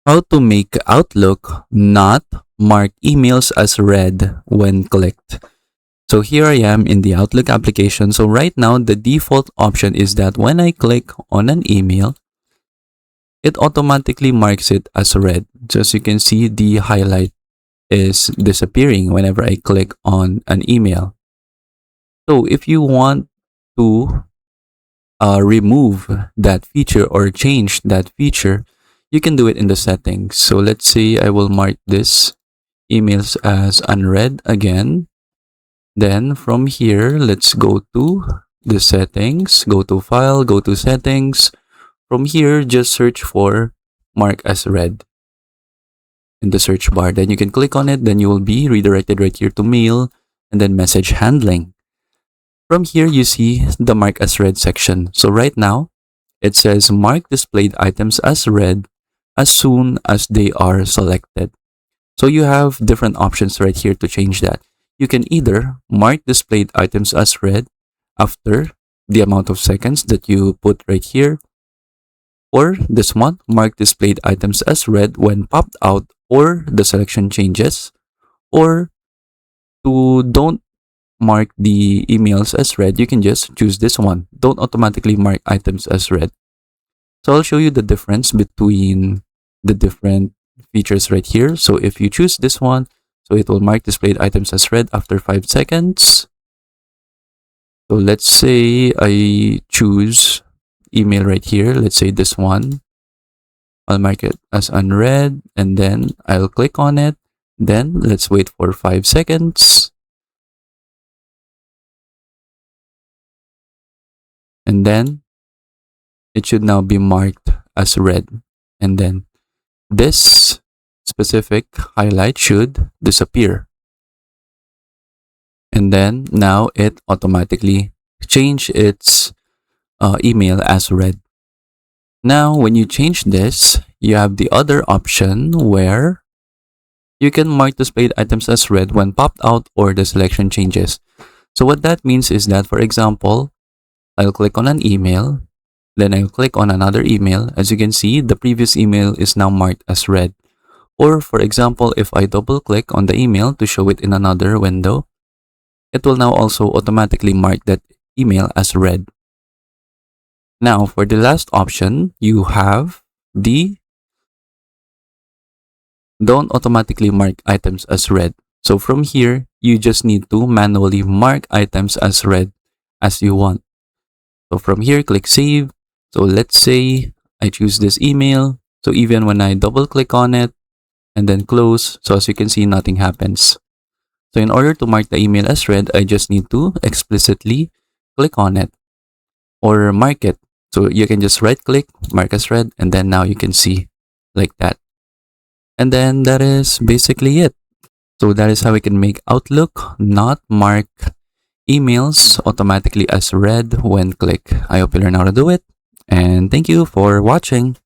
How to make Outlook not mark emails as read when clicked. So here I am in the Outlook application. So right now, the default option is that when I click on an email, it automatically marks it as read. So as you can see, the highlight is disappearing whenever I click on an email. So if you want to remove that feature or change that feature, you can do it in the settings. So let's say I will mark this emails as unread again. Then from here, let's go to the settings, go to file, go to settings. From here, just search for mark as read in the search bar. Then you can click on it. Then you will be redirected right here to mail and then message handling. From here, you see the mark as read section. So right now, it says mark displayed items as read as soon as they are selected. So you have different options right here to change that. You can either mark displayed items as read after the amount of seconds that you put right here, or this one, mark displayed items as read when popped out or the selection changes, or to don't mark the emails as read, you can just choose this one. Don't automatically mark items as read. So I'll show you the difference between the different features right here. So if you choose this one, so it will mark displayed items as read after 5 seconds. So let's say I choose email right here. Let's say this one. I'll mark it as unread and then I'll click on it. Then let's wait for 5 seconds. And then it should now be marked as read. And then this specific highlight should disappear. And then now it automatically changed its email as read. Now, when you change this, you have the other option where you can mark displayed items as read when popped out or the selection changes. So what that means is that, for example, I'll click on an email, then I'll click on another email. As you can see, the previous email is now marked as read. Or for example, if I double click on the email to show it in another window, it will now also automatically mark that email as read. Now, for the last option, you have the don't automatically mark items as read. So from here, you just need to manually mark items as read as you want. So from here, click save. So let's say I choose this email. So even when I double click on it and then close, so as you can see, nothing happens. So in order to mark the email as read, I just need to explicitly click on it or mark it. So you can just right click, mark as read, and then now you can see like that. And then that is basically it. So that is how we can make Outlook not mark emails automatically as read when click. I hope you learn how to do it. And thank you for watching.